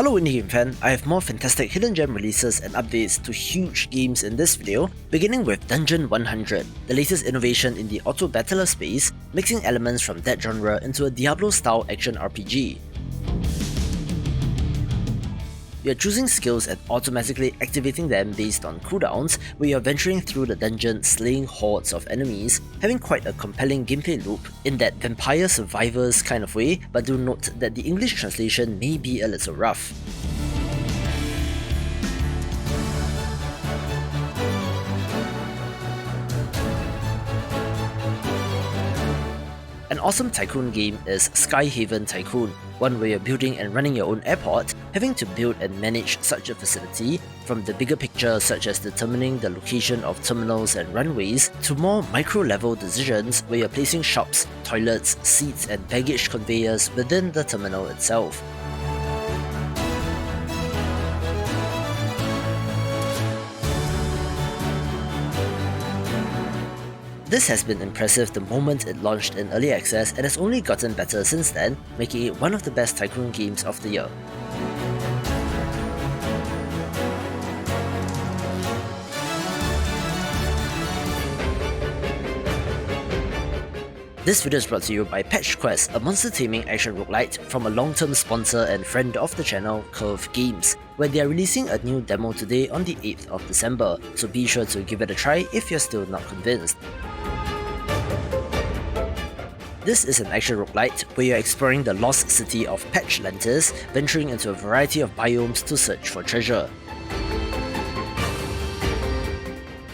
Hello Indie Game fan, I have more fantastic hidden gem releases and updates to huge games in this video, beginning with Dungeon 100, the latest innovation in the auto battler space, mixing elements from that genre into a Diablo-style action RPG. You're choosing skills and automatically activating them based on cooldowns, where you're venturing through the dungeon slaying hordes of enemies, having quite a compelling gameplay loop in that vampire survivors kind of way, but do note that the English translation may be a little rough. An awesome tycoon game is Sky Haven Tycoon, one where you're building and running your own airport, having to build and manage such a facility, from the bigger picture such as determining the location of terminals and runways, to more micro-level decisions where you're placing shops, toilets, seats and baggage conveyors within the terminal itself. This has been impressive the moment it launched in early access and has only gotten better since then, making it one of the best tycoon games of the year. This video is brought to you by Patch Quest, a monster taming action roguelite from a long-term sponsor and friend of the channel, Curve Games, where they are releasing a new demo today on the 8th of December, so be sure to give it a try if you're still not convinced. This is an action roguelite where you're exploring the lost city of Patchlantis, venturing into a variety of biomes to search for treasure.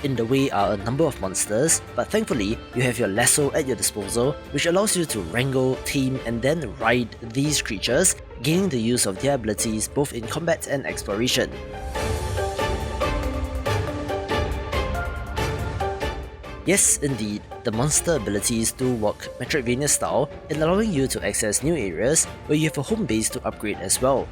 In the way are a number of monsters, but thankfully you have your lasso at your disposal, which allows you to wrangle, tame and then ride these creatures, gaining the use of their abilities both in combat and exploration. Yes, indeed, the monster abilities do work Metroidvania style in allowing you to access new areas where you have a home base to upgrade as well.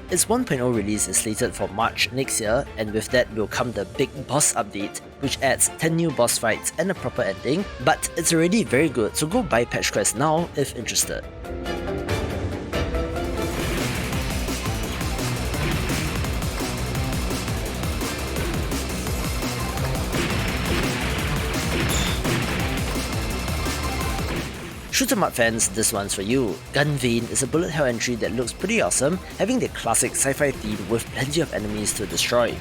Its 1.0 release is slated for March next year, and with that will come the Big Boss update, which adds 10 new boss fights and a proper ending, but it's already very good, so go buy Patch Quest now if interested. Shoot 'em up fans, this one's for you. Gunvein is a bullet hell entry that looks pretty awesome, having the classic sci-fi theme with plenty of enemies to destroy.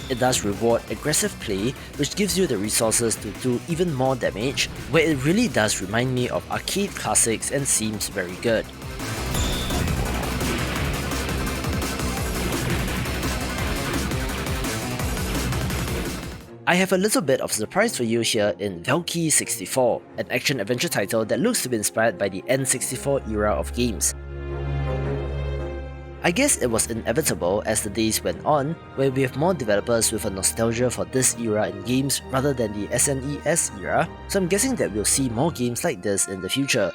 It does reward aggressive play, which gives you the resources to do even more damage, where it really does remind me of arcade classics and seems very good. I have a little bit of surprise for you here in Valkie 64, an action-adventure title that looks to be inspired by the N64 era of games. I guess it was inevitable as the days went on, where we have more developers with a nostalgia for this era in games rather than the SNES era, so I'm guessing that we'll see more games like this in the future.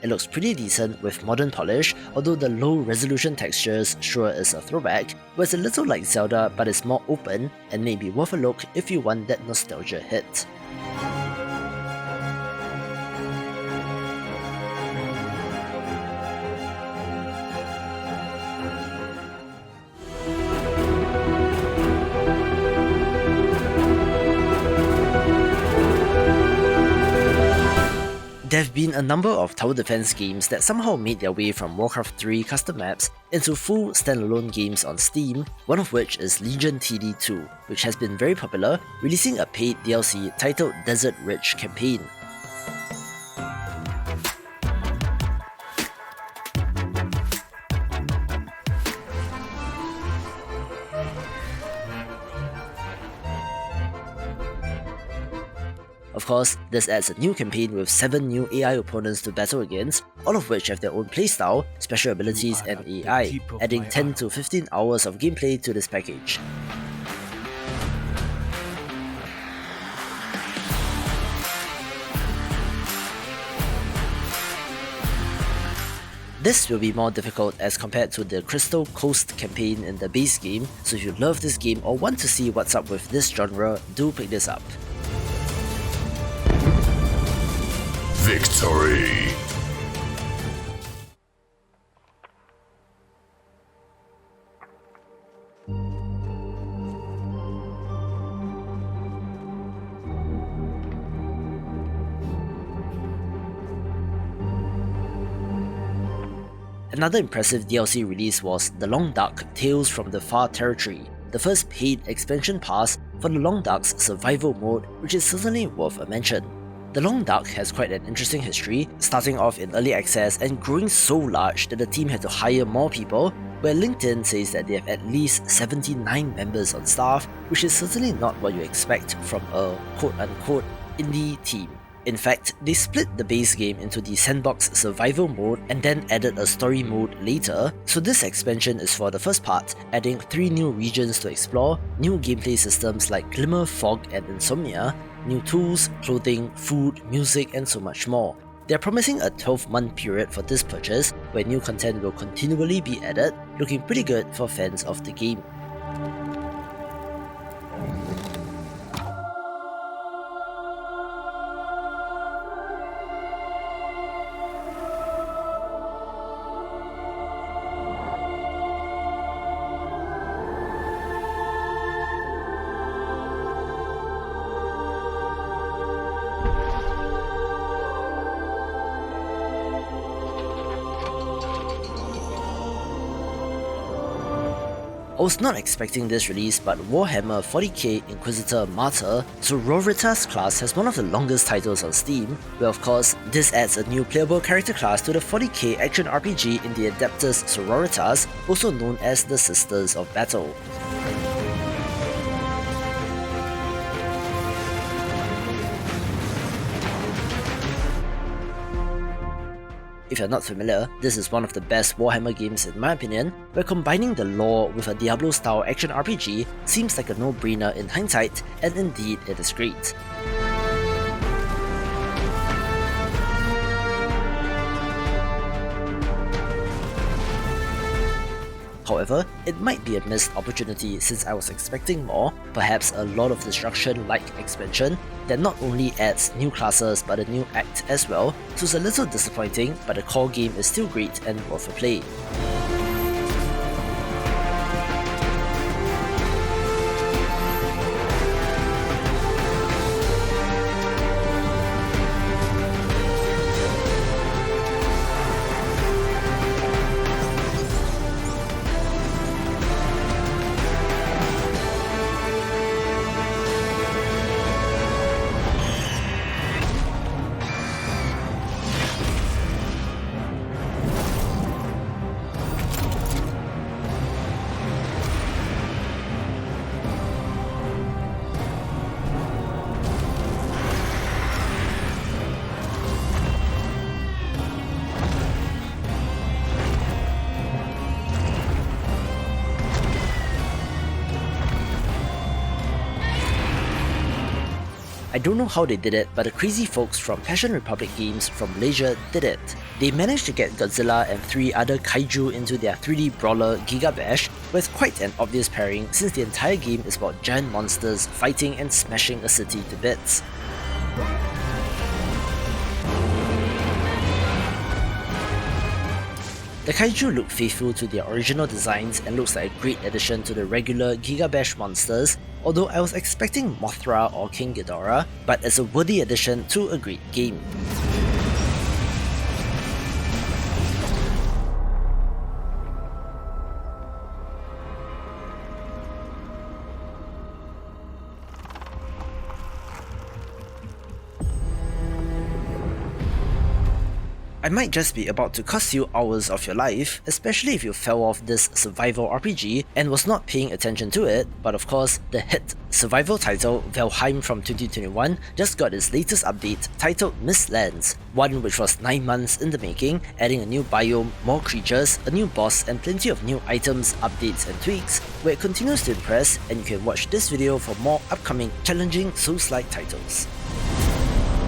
It looks pretty decent with modern polish, although the low resolution textures sure is a throwback, but it's a little like Zelda but it's more open and may be worth a look if you want that nostalgia hit. There have been a number of tower defense games that somehow made their way from Warcraft 3 custom maps into full standalone games on Steam, one of which is Legion TD2, which has been very popular, releasing a paid DLC titled Desert Ridge Campaign. Of course, this adds a new campaign with 7 new AI opponents to battle against, all of which have their own playstyle, special abilities and AI, adding 10 to 15 hours of gameplay to this package. This will be more difficult as compared to the Crystal Coast campaign in the base game, so if you love this game or want to see what's up with this genre, do pick this up. Victory! Another impressive DLC release was The Long Dark Tales from the Far Territory, the first paid expansion pass for The Long Dark's survival mode, which is certainly worth a mention. The Long Dark has quite an interesting history, starting off in early access and growing so large that the team had to hire more people, where LinkedIn says that they have at least 79 members on staff, which is certainly not what you expect from a quote-unquote indie team. In fact, they split the base game into the sandbox survival mode and then added a story mode later, so this expansion is for the first part, adding 3 new regions to explore, new gameplay systems like Glimmer, Fog and Insomnia, new tools, clothing, food, music and so much more. They are promising a 12-month period for this purchase, where new content will continually be added, looking pretty good for fans of the game. I was not expecting this release, but Warhammer 40k Inquisitor Martyr, Sororitas class has one of the longest titles on Steam, where of course, this adds a new playable character class to the 40k action RPG in the Adeptus Sororitas, also known as the Sisters of Battle. If you're not familiar, this is one of the best Warhammer games in my opinion, where combining the lore with a Diablo-style action RPG seems like a no-brainer in hindsight, and indeed it is great. However, it might be a missed opportunity since I was expecting more, perhaps a Lord of Destruction-like expansion that not only adds new classes but a new act as well, so it's a little disappointing, but the core game is still great and worth a play. I don't know how they did it, but the crazy folks from Passion Republic Games from Malaysia did it. They managed to get Godzilla and 3 other kaiju into their 3D brawler Giga Bash, with quite an obvious pairing since the entire game is about giant monsters fighting and smashing a city to bits. The kaiju look faithful to their original designs and looks like a great addition to the regular Giga Bash monsters, although I was expecting Mothra or King Ghidorah, but it's a worthy addition to a great game. I might just be about to cost you hours of your life, especially if you fell off this survival RPG and was not paying attention to it, but of course, the hit survival title Valheim from 2021 just got its latest update titled Mistlands, one which was 9 months in the making, adding a new biome, more creatures, a new boss and plenty of new items, updates and tweaks, where it continues to impress, and you can watch this video for more upcoming challenging Souls-like titles.